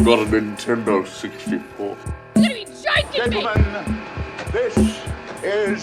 I've got a Nintendo 64. You're gonna be joking me! Gentlemen, this is...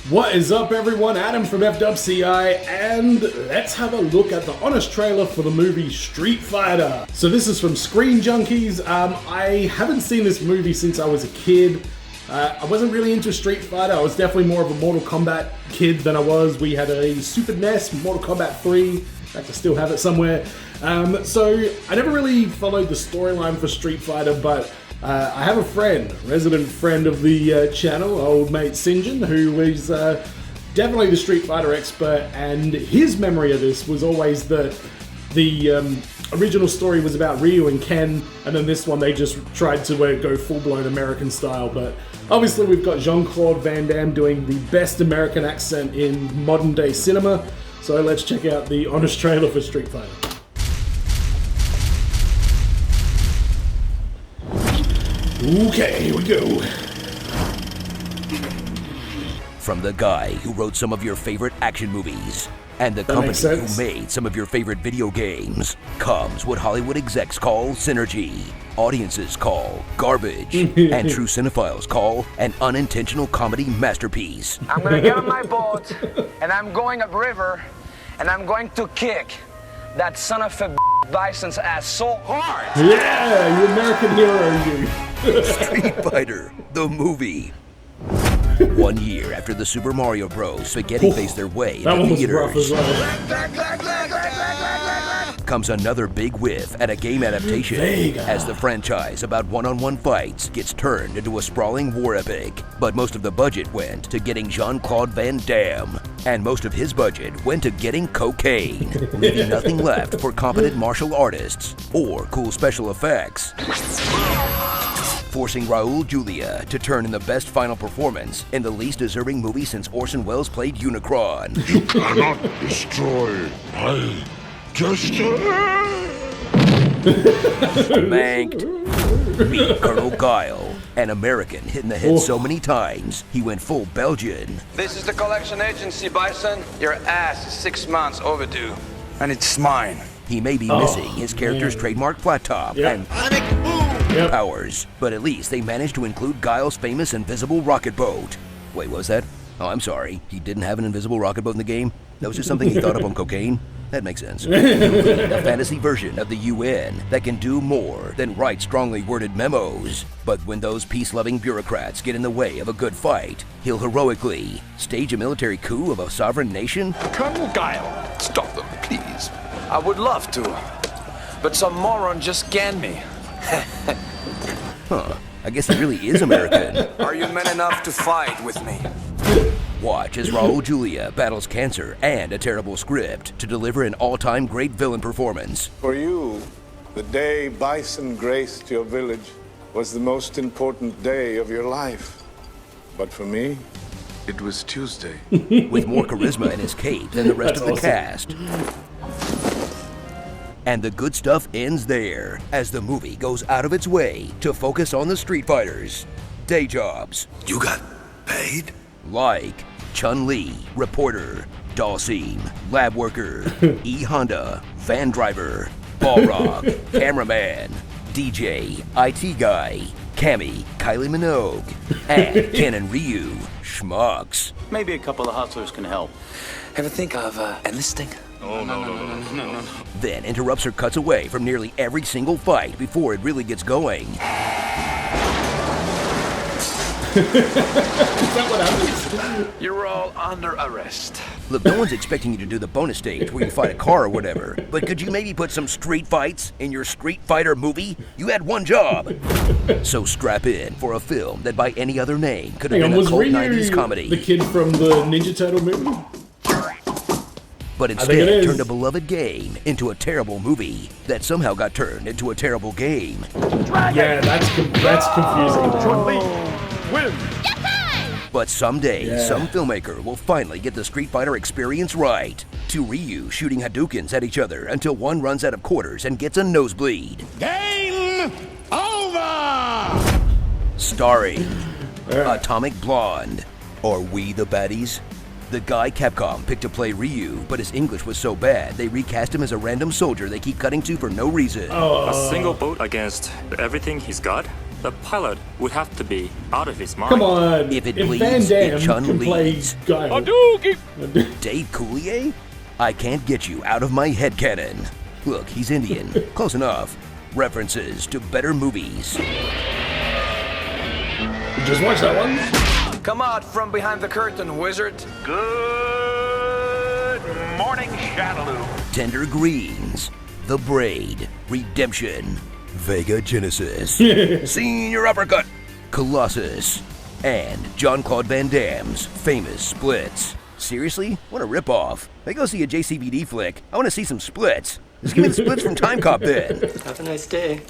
What is up, everyone? Adam from FWCI, and let's have a look at the honest trailer for the movie Street Fighter. So this is from Screen Junkies. I haven't seen this movie since I was a kid. I wasn't really into Street Fighter. I was definitely more of a Mortal Kombat kid than I was. We had a Super NES, Mortal Kombat 3. In fact, I still have it somewhere. So I never really followed the storyline for Street Fighter, but I have a friend, resident friend of the channel, old mate Sinjin, who is definitely the Street Fighter expert, and his memory of this was always that the original story was about Ryu and Ken, and then this one they just tried to go full-blown American style. But obviously we've got Jean-Claude Van Damme doing the best American accent in modern-day cinema, so let's check out the honest trailer for Street Fighter. Okay, here we go. From the guy who wrote some of your favorite action movies and the company who made some of your favorite video games comes what Hollywood execs call synergy, audiences call garbage, and true cinephiles call an unintentional comedy masterpiece. I'm gonna get on my boat and I'm going upriver and I'm going to kick that son of a Bison's ass so hard. Yeah, you American hero, you. Street Fighter, the movie. 1 year after the Super Mario Bros. Spaghetti faced their way into theaters, comes another big whiff at a game adaptation as the franchise about one-on-one fights gets turned into a sprawling war epic. But most of the budget went to getting Jean-Claude Van Damme, and most of his budget went to getting cocaine, leaving nothing left for competent martial artists or cool special effects, forcing Raul Julia to turn in the best final performance in the least deserving movie since Orson Welles played Unicron. You cannot destroy my destiny. Manked. Meet Colonel Guile, an American hit in the head so many times he went full Belgian. This is the collection agency, Bison. Your ass is 6 months overdue. And it's mine. He may be missing his character's trademark flat top and powers, but at least they managed to include Guile's famous invisible rocket boat. Wait, what was that? Oh, I'm sorry. He didn't have an invisible rocket boat in the game? That was just something he thought up on cocaine? That makes sense. A fantasy version of the UN that can do more than write strongly worded memos. But when those peace-loving bureaucrats get in the way of a good fight, he'll heroically stage a military coup of a sovereign nation? Colonel Guile, stop them, please. I would love to, but some moron just scanned me. Huh. I guess he really is American. Are you men enough to fight with me? Watch as Raul Julia battles cancer and a terrible script to deliver an all-time great villain performance. For you, the day Bison graced your village was the most important day of your life. But for me, it was Tuesday. With more charisma in his cape than the rest of the cast. And the good stuff ends there, as the movie goes out of its way to focus on the Street Fighters' day jobs. You got paid? Like Chun-Li, reporter, Dalsim, lab worker, E-Honda, van driver, Balrog, cameraman, DJ, IT guy, Cammy, Kylie Minogue, and Ken and Ryu, schmucks. Maybe a couple of hustlers can help. Ever think of enlisting? No. Then interrupts or cuts away from nearly every single fight before it really gets going. Is that what happens? You're all under arrest. Look, no one's expecting you to do the bonus stage where you fight a car or whatever, but could you maybe put some street fights in your Street Fighter movie? You had one job. So strap in for a film that by any other name could have been a cult 90s comedy. The kid from the Ninja Turtle movie? But instead turned a beloved game into a terrible movie that somehow got turned into a terrible game. Yeah, that's confusing. Chun-Li, win! But someday, some filmmaker will finally get the Street Fighter experience right. To Ryu shooting Hadoukens at each other until one runs out of quarters and gets a nosebleed. Game over! Starring Atomic Blonde. Are we the baddies? The guy Capcom picked to play Ryu, but his English was so bad, they recast him as a random soldier they keep cutting to for no reason. A single boat against everything he's got? The pilot would have to be out of his mind. Come on. If it Van bleeds, Damme it can play Chun-Li's. Guile. Dave Coulier? I can't get you out of my headcanon. Look, he's Indian. Close enough. References to better movies. Just watch that one. Come out from behind the curtain, wizard. Good morning, Shadaloo. Tender Greens, The Braid, Redemption, Vega Genesis, Senior Uppercut, Colossus, and Jean-Claude Van Damme's famous splits. Seriously? What a ripoff. They go see a JCVD flick. I want to see some splits. Just give me the splits from Time Cop then. Have a nice day.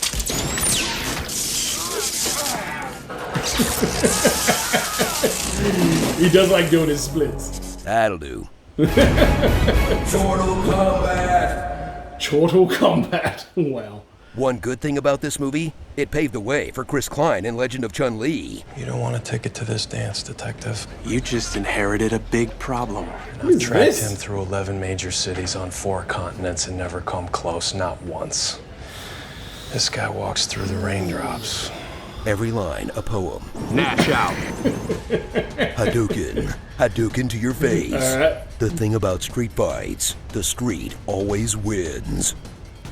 He does like doing his splits. That'll do. Total combat. Chortle combat. Wow. One good thing about this movie, it paved the way for Chris Klein in Legend of Chun-Li. You don't want a ticket to this dance, Detective. You just inherited a big problem. I've tracked him through 11 major cities on 4 continents and never come close, not once. This guy walks through the raindrops. Every line a poem. Nash out. Hadouken. Hadouken to your face. The thing about street fights, the street always wins.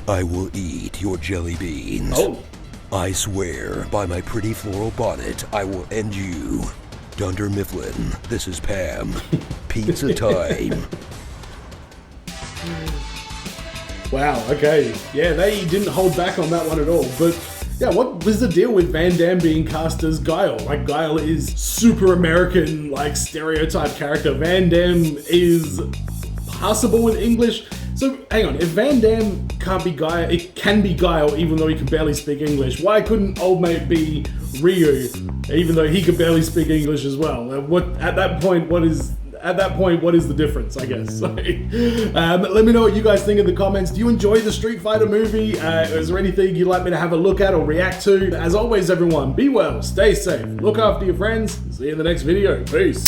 I will eat your jelly beans. Oh. I swear, by my pretty floral bonnet, I will end you. Dunder Mifflin, this is Pam. Pizza time. Wow, okay. Yeah, they didn't hold back on that one at all. But yeah, what was the deal with Van Damme being cast as Guile? Like, Guile is super American, like, stereotype character. Van Damme is passable with English. So, hang on, if Van Damme can't be Guile, it can be Guile even though he can barely speak English. Why couldn't old mate be Ryu even though he could barely speak English as well? At that point, what is the difference, I guess? Let me know what you guys think in the comments. Do you enjoy the Street Fighter movie? Is there anything you'd like me to have a look at or react to? As always, everyone, be well, stay safe, look after your friends, see you in the next video. Peace.